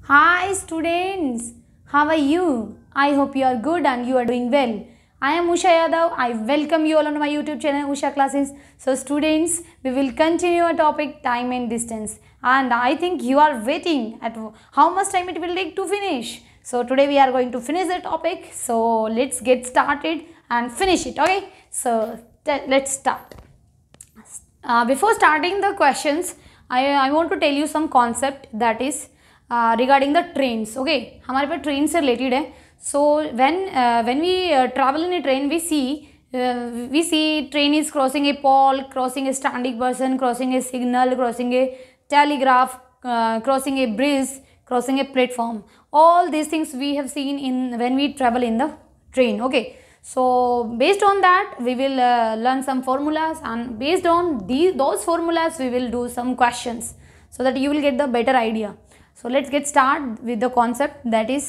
Hi students, how are you? I hope you are good and you are doing well. I am Usha Yadav. I welcome you all on my YouTube channel Usha Classes. So students, we will continue our topic time and distance. And I think you are waiting at how much time it will take to finish. So today we are going to finish the topic. So let's get started and finish it. Okay. So let's start. Before starting the questions, I want to tell you some concept that is regarding the trains. Okay, हमारे पास train से related है. So when we travel in a train, we see train is crossing a pole, crossing a standing person, crossing a signal, crossing a telegraph, crossing a bridge, crossing a platform. All these things we have seen in when we travel in the train. Okay, so based on that we will learn some formulas, and based on those formulas we will do some questions so that you will get the better idea. So let's get start with the concept that is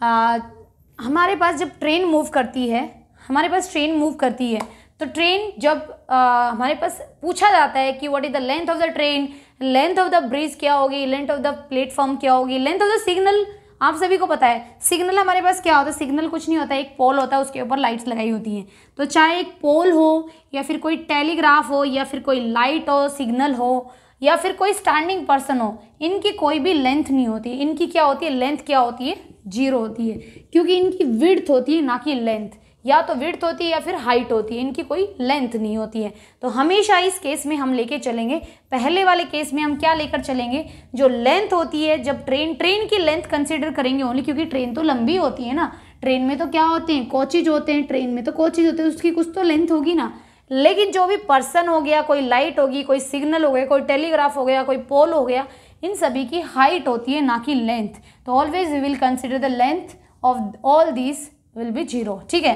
हमारे पास जब train move करती है तो train जब हमारे पास पूछा जाता है कि what is the length of the train, length of the bridge क्या होगी, लेंथ ऑफ द प्लेटफॉर्म क्या होगी, लेंथ ऑफ द सिग्नल. आप सभी को पता है सिग्नल हमारे पास क्या होता है. सिग्नल कुछ नहीं होता है, एक पोल होता है, उसके ऊपर लाइट्स लगाई होती हैं. तो चाहे एक पोल हो या फिर कोई टेलीग्राफ हो या फिर कोई लाइट हो, सिग्नल हो या फिर कोई स्टैंडिंग पर्सन हो, इनकी कोई भी लेंथ नहीं होती. इनकी क्या होती है, लेंथ क्या होती है, 0 होती है, क्योंकि इनकी विड्थ होती है ना कि लेंथ. या तो विड्थ होती है या फिर हाइट होती है, इनकी कोई लेंथ नहीं होती है. तो हमेशा इस केस में हम लेके चलेंगे, पहले वाले केस में हम क्या लेकर चलेंगे, जो लेंथ होती है. जब ट्रेन की लेंथ कंसिडर करेंगे ओनली, क्योंकि ट्रेन तो लंबी होती है ना. ट्रेन में तो क्या होते हैं, कोचेज होते हैं, ट्रेन में तो कोचेज होते हैं, उसकी कुछ तो लेंथ होगी ना. लेकिन जो भी पर्सन हो गया, कोई लाइट होगी, कोई सिग्नल हो गया, कोई टेलीग्राफ हो गया, कोई पोल हो गया, इन सभी की हाइट होती है ना कि लेंथ. तो always we will consider the length of all these will be 0. ठीक है.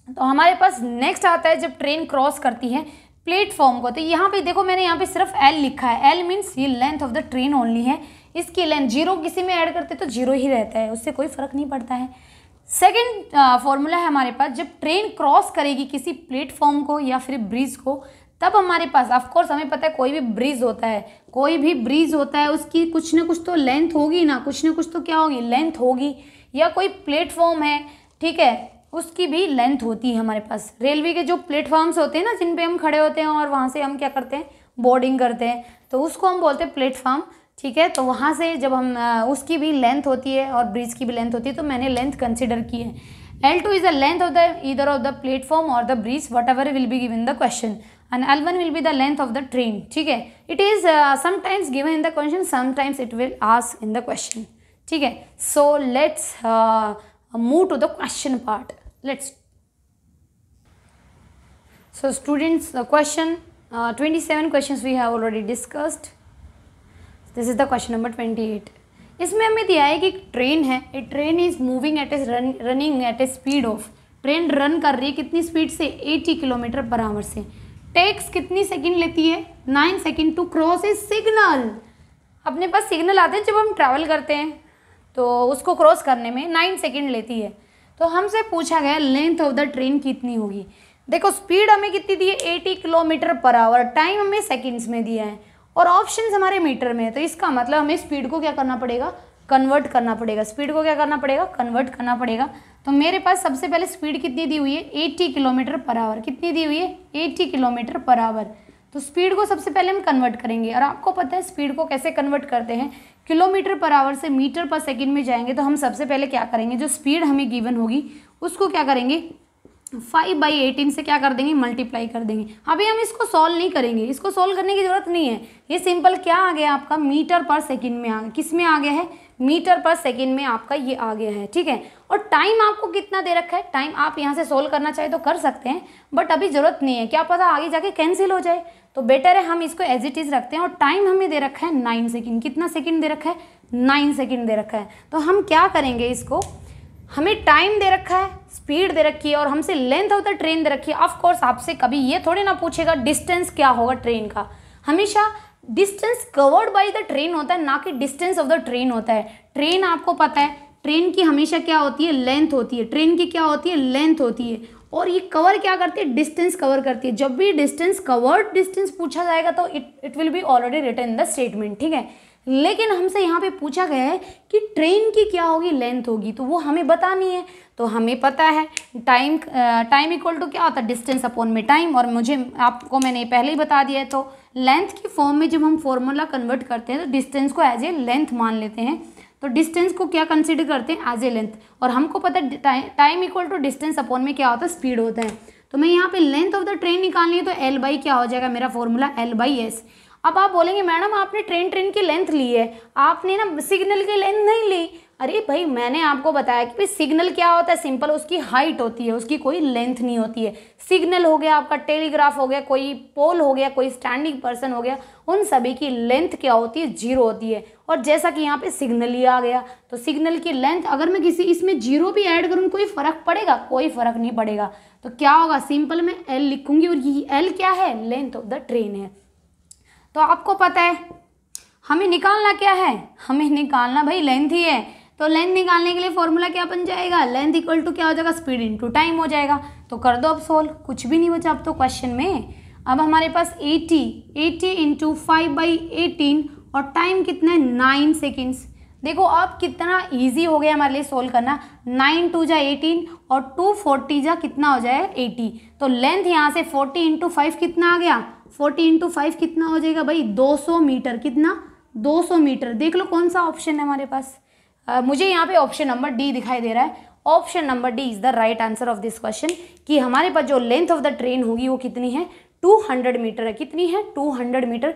तो हमारे पास नेक्स्ट आता है जब ट्रेन क्रॉस करती है प्लेटफॉर्म को. तो यहाँ पे देखो, मैंने यहाँ पे सिर्फ L लिखा है. L मीन्स ये length of the train only है. इसकी लेंथ 0 किसी में ऐड करते तो 0 ही रहता है, उससे कोई फर्क नहीं पड़ता है. सेकेंड फॉर्मूला है हमारे पास, जब ट्रेन क्रॉस करेगी किसी प्लेटफॉर्म को या फिर ब्रिज को, तब हमारे पास ऑफकोर्स हमें पता है कोई भी ब्रिज होता है, उसकी कुछ ना कुछ तो लेंथ होगी ना, कुछ ना कुछ तो क्या होगी, लेंथ होगी. या कोई प्लेटफॉर्म है, ठीक है, उसकी भी लेंथ होती है हमारे पास. रेलवे के जो प्लेटफॉर्म्स होते हैं ना, जिन पे हम खड़े होते हैं और वहाँ से हम क्या करते हैं, बोर्डिंग करते हैं, तो उसको हम बोलते हैं प्लेटफॉर्म. ठीक है. तो वहाँ से जब हम उसकी भी लेंथ होती है और ब्रिज की भी लेंथ होती है, तो मैंने लेंथ कंसिडर की है. L2 is the length of the either of the platform or the bridge, whatever will be given the question, and L1 will be the length of the train. ठीक है. It is sometimes given in the question, sometimes it will ask in the question. ठीक है. So let's move to the question part. Let's. So students, the question 27 questions we have already discussed. This is the question number 28. इसमें हमें दिया है कि train है, a train is moving at a running at a speed of, train run कर रही है कितनी स्पीड से, 80 किलोमीटर पर आवर से. टेक्स कितनी सेकंड लेती है, 9 second to cross a signal. अपने पास सिग्नल आते हैं जब हम ट्रैवल करते हैं, तो उसको क्रॉस करने में 9 सेकंड लेती है. तो हमसे पूछा गया लेंथ ऑफ द ट्रेन कितनी होगी. देखो, स्पीड हमें कितनी दी है, 80 किलोमीटर पर आवर. टाइम हमें सेकेंड्स में दिया है और ऑप्शंस हमारे मीटर में है. तो इसका मतलब हमें स्पीड को क्या करना पड़ेगा, कन्वर्ट करना पड़ेगा. स्पीड को क्या करना पड़ेगा, कन्वर्ट करना पड़ेगा. तो मेरे पास सबसे पहले स्पीड कितनी दी हुई है, 80 किलोमीटर पर आवर. कितनी दी हुई है, 80 किलोमीटर पर आवर. तो स्पीड को सबसे पहले हम कन्वर्ट करेंगे, और आपको पता है स्पीड को कैसे कन्वर्ट करते हैं, किलोमीटर पर आवर से मीटर पर सेकेंड में जाएंगे. तो हम सबसे पहले क्या करेंगे, जो स्पीड हमें गिवन होगी उसको क्या करेंगे, 5/18 से क्या कर देंगे, मल्टीप्लाई कर देंगे. अभी हम इसको सॉल्व नहीं करेंगे, इसको सॉल्व करने की जरूरत नहीं है. ये सिंपल क्या आ गया आपका, मीटर पर सेकंड में आ गया. किस में आ गया है, मीटर पर सेकंड में आपका ये आ गया है. ठीक है. और टाइम आपको कितना दे रखा है, टाइम आप यहाँ से सॉल्व करना चाहे तो कर सकते हैं, बट अभी जरूरत नहीं है, क्या पता आगे जाके कैंसिल हो जाए. तो बेटर है हम इसको एज इट इज रखते हैं. और टाइम हमें दे रखा है 9 सेकेंड. कितना सेकेंड दे रखा है, 9 सेकेंड दे रखा है. तो हम क्या करेंगे, इसको हमें टाइम दे रखा है, स्पीड दे रखी है और हमसे लेंथ ऑफ द ट्रेन दे रखी है. ऑफ कोर्स आपसे कभी ये थोड़ी ना पूछेगा डिस्टेंस क्या होगा ट्रेन का. हमेशा distance covered by the train होता है, ना कि डिस्टेंस ऑफ द ट्रेन होता है. ट्रेन आपको पता है, ट्रेन की हमेशा क्या होती है, लेंथ होती है. ट्रेन की क्या होती है, लेंथ होती है. और ये कवर क्या करती है, डिस्टेंस कवर करती है. जब भी डिस्टेंस कवर्ड डिस्टेंस पूछा जाएगा तो it will be already written in the statement. ठीक है. लेकिन हमसे यहाँ पे पूछा गया है कि ट्रेन की क्या होगी, लेंथ होगी, तो वो हमें बतानी है। तो हमें पता है टाइम इक्वल टू क्या होता है, डिस्टेंस अपॉन में टाइम, और मुझे आपको मैंने पहले ही बता दिया है। तो लेंथ की फॉर्म में जब हम फॉर्मूला कन्वर्ट करते हैं तो डिस्टेंस को एज ए लेंथ मान लेते हैं। तो डिस्टेंस को क्या कंसिडर करते हैं, एज ए लेंथ, और हमको पता है time equal to distance upon में क्या होता है, स्पीड होता है। तो मैं यहाँ पे लेंथ ऑफ द ट्रेन निकालनी है, तो एल बाई क्या हो जाएगा मेरा फॉर्मूला, एल बाई एस। अब आप बोलेंगे मैडम आपने ट्रेन की लेंथ ली है, आपने ना सिग्नल की लेंथ नहीं ली। अरे भाई मैंने आपको बताया कि भाई सिग्नल क्या होता है, सिंपल उसकी हाइट होती है, उसकी कोई लेंथ नहीं होती है। सिग्नल हो गया आपका, टेलीग्राफ हो गया, कोई पोल हो गया, कोई स्टैंडिंग पर्सन हो गया, उन सभी की लेंथ क्या होती है, जीरो होती है। और जैसा कि यहाँ पे सिग्नल ही आ गया, तो सिग्नल की लेंथ अगर मैं किसी इसमें जीरो भी ऐड करूँ कोई फर्क पड़ेगा, कोई फर्क नहीं पड़ेगा। तो क्या होगा, सिंपल मैं एल लिखूंगी, और ये एल क्या है, लेंथ ऑफ द ट्रेन है। तो आपको पता है हमें निकालना क्या है, हमें निकालना भाई लेंथ ही है। तो लेंथ निकालने के लिए फॉर्मूला क्या बन जाएगा, लेंथ इक्वल टू क्या हो जाएगा, स्पीड इनटू टाइम हो जाएगा। तो कर दो अब सोल्व, कुछ भी नहीं बचा अब तो क्वेश्चन में। अब हमारे पास 80 इंटू 5/18 और टाइम कितना है, 9 सेकेंड्स। देखो अब कितना इजी हो गया हमारे लिए सोल्व करना। 9 2 जा 18 और 2 40 जा कितना हो जाएगा 80। तो लेंथ यहाँ से 40 इंटू 5 कितना आ गया, 40 इंटू 5 कितना हो जाएगा भाई, 200 मीटर। कितना, 200 मीटर। देख लो कौन सा ऑप्शन है हमारे पास। मुझे यहाँ पे ऑप्शन नंबर डी दिखाई दे रहा है। Option number D is the right answer of this question, कि हमारे पास जो लेंथ ऑफ द ट्रेन होगी वो कितनी है, 200 मीटर है। कितनी है, 200 मीटर।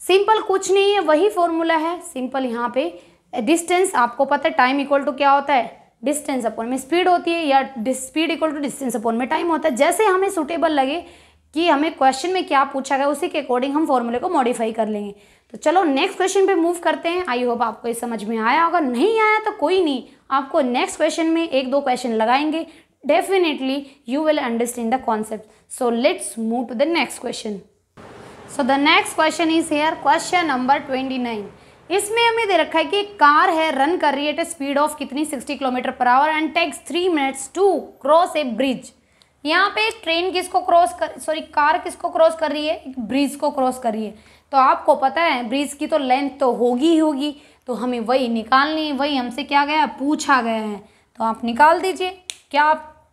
सिंपल कुछ नहीं है, वही फॉर्मूला है। सिंपल यहाँ पे डिस्टेंस आपको पता है, टाइम इक्वल टू क्या होता है, डिस्टेंस अपॉन में स्पीड होती है, या speed equal to distance upon में टाइम होता है। जैसे हमें सुटेबल लगे कि हमें क्वेश्चन में क्या पूछा गया, उसी के अकॉर्डिंग हम फॉर्मूले को मॉडिफाई कर लेंगे। तो चलो नेक्स्ट क्वेश्चन पे मूव करते हैं। आई होप आपको ये समझ में आया होगा, नहीं आया तो कोई नहीं, आपको नेक्स्ट क्वेश्चन में 1-2 क्वेश्चन लगाएंगे, definitely you will understand the concept. So let's move to the next question. So the next question is here, question number 29। इसमें हमें दे रखा है कि कार है, रन कर रही है एट स्पीड ऑफ कितनी, 60 kilometre per hour and takes 3 minutes to cross a bridge. यहाँ पे ट्रेन किसको क्रॉस कर, सॉरी कार किसको क्रॉस कर रही है, एक ब्रिज को क्रॉस कर रही है। तो आपको पता है ब्रिज की तो लेंथ तो होगी ही होगी, तो हमें वही निकालनी है, वही हमसे क्या गया, पूछा गया है। तो आप निकाल दीजिए। क्या आप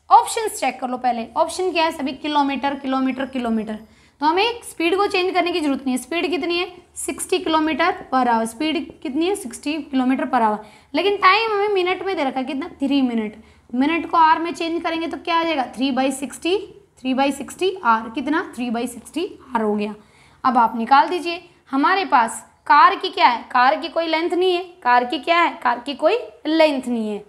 ऑप्शंस चेक कर लो पहले, ऑप्शन क्या है, सभी किलोमीटर किलोमीटर किलोमीटर। तो हमें स्पीड को चेंज करने की जरूरत नहीं है। स्पीड कितनी है, 60 किलोमीटर पर आवर। स्पीड कितनी है, 60 किलोमीटर पर आवर। लेकिन टाइम हमें मिनट में दे रखा है, कितना, 3 मिनट। मिनट को आर में चेंज करेंगे तो क्या आ जाएगा, 3/60 आर। कितना, 3/60 आर हो गया। अब आप निकाल दीजिए। हमारे पास कार की क्या है, कार की कोई लेंथ नहीं है, कार की क्या है, कार की कोई लेंथ नहीं है।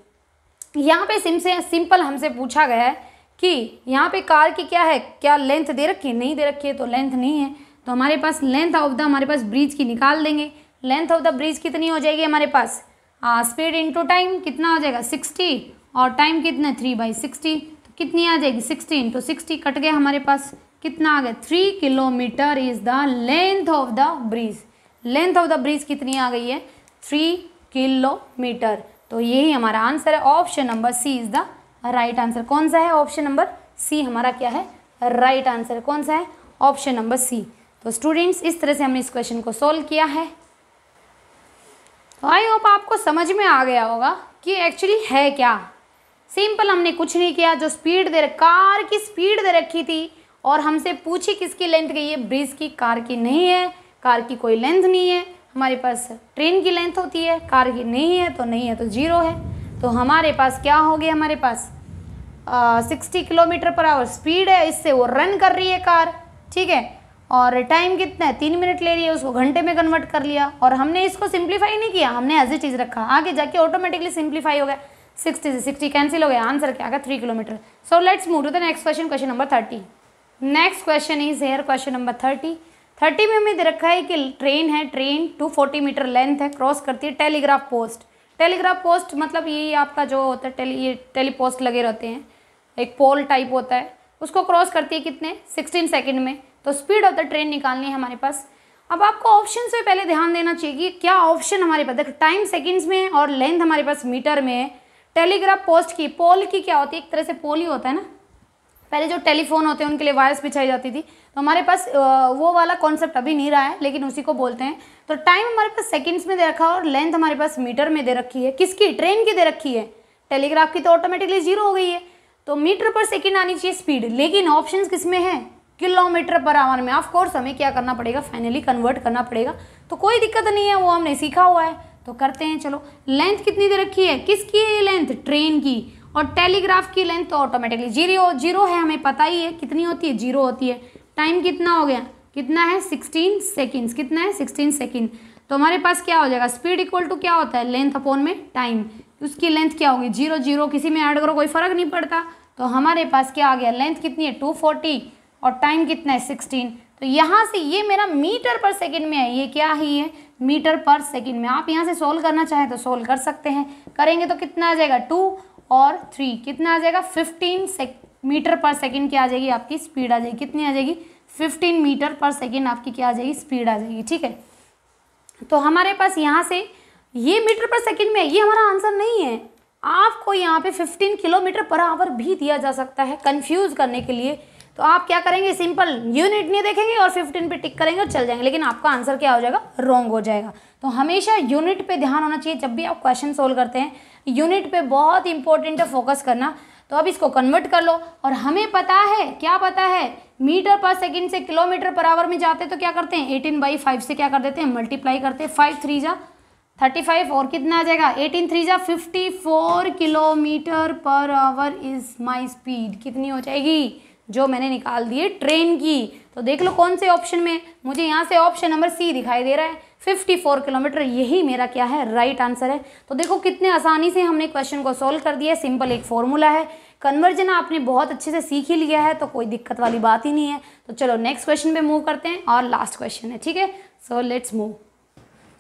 यहाँ पे सिंपल हमसे पूछा गया है कि यहाँ पे कार की क्या है, क्या लेंथ दे रखी है, नहीं दे रखी है, तो लेंथ नहीं है। तो हमारे पास लेंथ ऑफ द, हमारे पास ब्रिज की निकाल देंगे। लेंथ ऑफ द ब्रिज कितनी हो जाएगी हमारे पास, स्पीड इंटू टाइम कितना हो जाएगा, 60, और टाइम कितना, 3/60। तो कितनी आ जाएगी, 60 इंटू 60, कट गया हमारे पास। कितना आ गया, 3 kilometre is the length of the bridge. Length of the bridge कितनी आ गई है, 3 किलोमीटर। तो यही हमारा आंसर है। Option number C is the right answer. कौन सा है, ऑप्शन नंबर सी हमारा क्या है, राइट आंसर। कौन सा है, ऑप्शन नंबर सी। तो स्टूडेंट्स इस तरह से हमने इस क्वेश्चन को सोल्व किया है। तो आई होप आपको समझ में आ गया होगा कि एक्चुअली है क्या। सिंपल हमने कुछ नहीं किया, जो स्पीड दे कार की स्पीड दे रखी थी और हमसे पूछी किसकी लेंथ गई है, ब्रिज की, कार की नहीं है, कार की कोई लेंथ नहीं है। हमारे पास ट्रेन की लेंथ होती है, कार की नहीं है, तो नहीं है तो जीरो है। तो हमारे पास क्या हो गया, हमारे पास 60 किलोमीटर पर आवर स्पीड है, इससे वो रन कर रही है कार, ठीक है। और टाइम कितना है, 3 मिनट ले रही है, उसको घंटे में कन्वर्ट कर लिया। और हमने इसको सिंप्लीफाई नहीं किया, हमने एज ए चीज़ रखा, आगे जाके ऑटोमेटिकली सिंप्लीफाई हो गया। 60 से 60 कैंसिल हो गया, आंसर क्या आ गया, 3 kilometre. So let's move to the next question, question number 30। Next question is here question number 30 में हमें दे रखा है कि ट्रेन है, ट्रेन 240 मीटर लेंथ है, क्रॉस करती है टेलीग्राफ पोस्ट। टेलीग्राफ पोस्ट मतलब ये आपका जो होता है ये टेलीपोस्ट लगे रहते हैं, एक पोल टाइप होता है, उसको क्रॉस करती है कितने, 16 सेकंड में। तो स्पीड ऑफ द ट्रेन निकालनी है हमारे पास। अब आपको ऑप्शन पे पहले ध्यान देना चाहिए कि क्या ऑप्शन हमारे पास, देखो टाइम सेकंड्स में और लेंथ हमारे पास मीटर में है। टेलीग्राफ पोस्ट की, पोल की क्या होती है, एक तरह से पोल ही होता है ना, पहले जो टेलीफोन होते हैं उनके लिए वायर्स बिछाई जाती थी, तो हमारे पास वो वाला कॉन्सेप्ट अभी नहीं रहा है, लेकिन उसी को बोलते हैं। तो टाइम हमारे पास सेकंड्स में दे रखा है और लेंथ हमारे पास मीटर में दे रखी है। किसकी? ट्रेन की दे रखी है। टेलीग्राफ की तो ऑटोमेटिकली 0 हो गई है, तो मीटर पर सेकेंड आनी चाहिए स्पीड, लेकिन ऑप्शन किस में है? किलोमीटर पर आवर में। ऑफ कोर्स हमें क्या करना पड़ेगा? फाइनली कन्वर्ट करना पड़ेगा, तो कोई दिक्कत नहीं है, वो हमने सीखा हुआ है, तो करते हैं। चलो, लेंथ कितनी दे रखी है? किसकी है लेंथ? ट्रेन की। और टेलीग्राफ की लेंथ तो ऑटोमेटिकली 0 है, हमें पता ही है कितनी होती है, 0 होती है। टाइम कितना हो गया? कितना है? 16 सेकेंड्स। कितना है? 16 सेकेंड। तो हमारे पास क्या हो जाएगा? स्पीड इक्वल टू क्या होता है? लेंथ अपॉन में टाइम। उसकी लेंथ क्या होगी? 0 किसी में ऐड करो कोई फर्क नहीं पड़ता। तो हमारे पास क्या आ गया? लेंथ कितनी है? 240 और टाइम कितना है? 16। तो यहाँ से ये मेरा मीटर पर सेकेंड में है, ये क्या ही है? मीटर पर सेकेंड में। आप यहाँ से सोल्व करना चाहें तो सोल्व कर सकते हैं, करेंगे तो कितना आ जाएगा? 2 और 3 कितना आ जाएगा? 15 मीटर पर सेकेंड क्या आ जाएगी? आपकी स्पीड आ जाएगी। कितनी आ जाएगी? 15 मीटर पर सेकेंड आपकी क्या आ जाएगी? स्पीड आ जाएगी। ठीक है, तो हमारे पास यहाँ से ये मीटर पर सेकेंड में, ये हमारा आंसर नहीं है। आपको यहाँ पे 15 किलोमीटर पर आवर भी दिया जा सकता है कंफ्यूज करने के लिए। तो आप क्या करेंगे? सिंपल यूनिट नहीं देखेंगे और 15 पे टिक करेंगे और चल जाएंगे, लेकिन आपका आंसर क्या हो जाएगा? रॉन्ग हो जाएगा। तो हमेशा यूनिट पे ध्यान होना चाहिए जब भी आप क्वेश्चन सोल्व करते हैं। यूनिट पे बहुत इंपॉर्टेंट है फोकस करना। तो अब इसको कन्वर्ट कर लो, और हमें पता है, क्या पता है? मीटर पर सेकेंड से किलोमीटर पर आवर में जाते तो क्या करते हैं? 18/5 से क्या कर देते हैं? मल्टीप्लाई करते हैं। 5 3 जा 35 और कितना आ जाएगा? 18 3 जा 54 kilometre per our is my speed. कितनी हो जाएगी? जो मैंने निकाल दी है ट्रेन की। तो देख लो कौन से ऑप्शन में, मुझे यहाँ से ऑप्शन नंबर सी दिखाई दे रहा है, 54 किलोमीटर। यही मेरा क्या है? राइट आंसर है। तो देखो कितने आसानी से हमने क्वेश्चन को सॉल्व कर दिया। सिंपल एक फॉर्मूला है, कन्वर्जन आपने बहुत अच्छे से सीख ही लिया है, तो कोई दिक्कत वाली बात ही नहीं है। तो चलो नेक्स्ट क्वेश्चन पे मूव करते हैं, और लास्ट क्वेश्चन है। ठीक है, so let's move.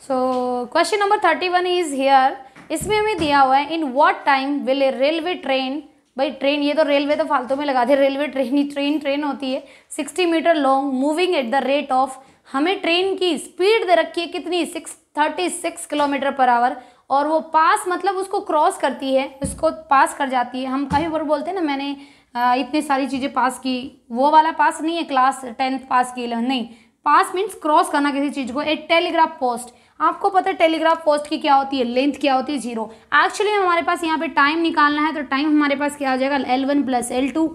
So question number 31 is here. इसमें हमें दिया हुआ है, in what time will a railway train, भाई ट्रेन, ये तो रेलवे तो फालतू में लगा दे, रेलवे ट्रेन ही ट्रेन होती है, 60 metre long moving at the rate of, हमें ट्रेन की स्पीड दे रखी है कितनी? 36 किलोमीटर पर आवर, और वो पास मतलब उसको क्रॉस करती है, उसको पास कर जाती है। हम कहीं पर बोलते हैं ना, मैंने इतनी सारी चीज़ें पास की, वो वाला पास नहीं है, क्लास 10th पास की, 11 नहीं। पास मीन्स क्रॉस करना किसी चीज़ को। एक टेलीग्राफ पोस्ट, आपको पता है टेलीग्राफ पोस्ट की क्या होती है? लेंथ क्या होती है? 0। एक्चुअली हमारे पास यहाँ पे टाइम निकालना है, तो टाइम हमारे पास क्या आ जाएगा? L1 + L2,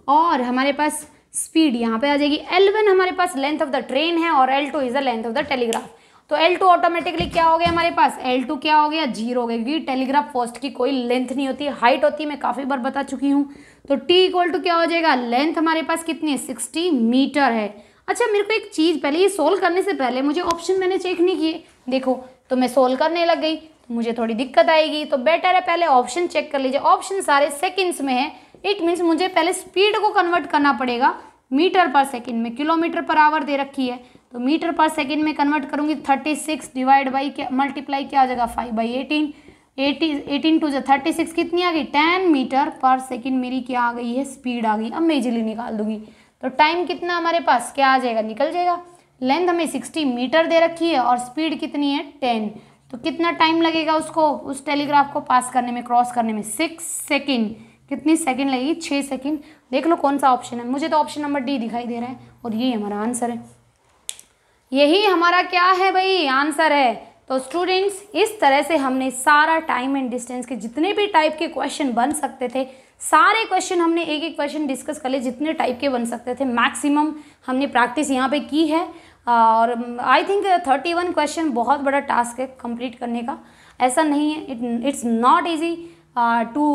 और हमारे पास स्पीड यहाँ पे आ जाएगी। L1 हमारे पास लेंथ ऑफ द ट्रेन है, और L2 is the length of the telegraph. तो L2 ऑटोमेटिकली क्या हो गया हमारे पास? L2 क्या हो गया? 0 हो गया, क्योंकि टेलीग्राफ पोस्ट की कोई लेंथ नहीं होती है, हाइट होती है, मैं काफ़ी बार बता चुकी हूँ। तो T = क्या हो जाएगा? लेंथ हमारे पास कितनी है? 60 मीटर है। अच्छा, मेरे को एक चीज़, पहले ये सोल्व करने से पहले मुझे ऑप्शन मैंने चेक नहीं किए, देखो, तो मैं सोल्व करने लग गई, तो मुझे थोड़ी दिक्कत आएगी। तो बेटर है पहले ऑप्शन चेक कर लीजिए। ऑप्शन सारे सेकंड्स में है, इट मीन्स मुझे पहले स्पीड को कन्वर्ट करना पड़ेगा मीटर पर सेकंड में। किलोमीटर पर आवर दे रखी है, तो मीटर पर सेकंड में कन्वर्ट करूँगी। 36 डिवाइड बाई क्या, मल्टीप्लाई क्या आ जाएगा? 5/18, 18 2 36, कितनी आ गई? 10 मीटर पर सेकंड मेरी क्या आ गई है? स्पीड आ गई। अब मैं इजीली निकाल दूंगी। तो टाइम कितना हमारे पास क्या आ जाएगा? निकल जाएगा। लेंथ हमें 60 मीटर दे रखी है, और स्पीड कितनी है? 10। तो कितना टाइम लगेगा उसको, उस टेलीग्राफ को पास करने में, क्रॉस करने में? 6 सेकेंड। कितनी सेकेंड लगेगी? 6 सेकेंड। देख लो कौन सा ऑप्शन है, मुझे तो ऑप्शन नंबर डी दिखाई दे रहा है, और ये हमारा आंसर है। यही हमारा क्या है भाई? आंसर है। तो स्टूडेंट्स, इस तरह से हमने सारा टाइम एंड डिस्टेंस के जितने भी टाइप के क्वेश्चन बन सकते थे, सारे क्वेश्चन हमने एक एक क्वेश्चन डिस्कस कर लिए, जितने टाइप के बन सकते थे मैक्सिमम हमने प्रैक्टिस यहाँ पे की है। और आई थिंक 31 क्वेश्चन बहुत बड़ा टास्क है कंप्लीट करने का, ऐसा नहीं है। It's not easy to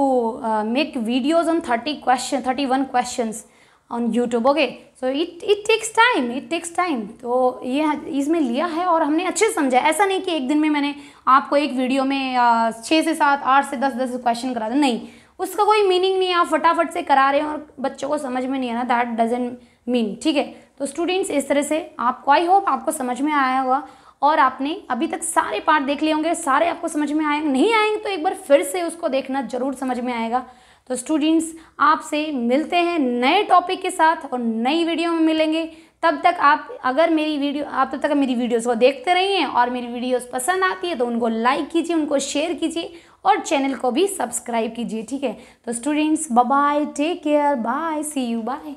make videos on 31 questions on YouTube. Okay, so it takes time. तो ये इसमें लिया है और हमने अच्छे से समझा। ऐसा नहीं कि एक दिन में मैंने आपको एक वीडियो में 6 से 7, 8 से 10 क्वेश्चन करा दें, नहीं, उसका कोई मीनिंग नहीं है। आप फटाफट से करा रहे हैं और बच्चों को समझ में नहीं आ रहा, दैट डजंट मीन। ठीक है, तो स्टूडेंट्स, इस तरह से आपको, आई होप आपको समझ में आया होगा, और आपने अभी तक सारे पार्ट देख लिए होंगे, सारे आपको समझ में आएंगे। नहीं आएंगे तो एक बार फिर से उसको देखना, जरूर समझ में आएगा। तो स्टूडेंट्स, आपसे मिलते हैं नए टॉपिक के साथ और नई वीडियो में मिलेंगे। तब तक आप तब तक मेरी वीडियोस को देखते रहिए और मेरी वीडियोस पसंद आती है तो उनको लाइक कीजिए, उनको शेयर कीजिए और चैनल को भी सब्सक्राइब कीजिए। ठीक है, तो students bye bye, take care, bye, see you, bye.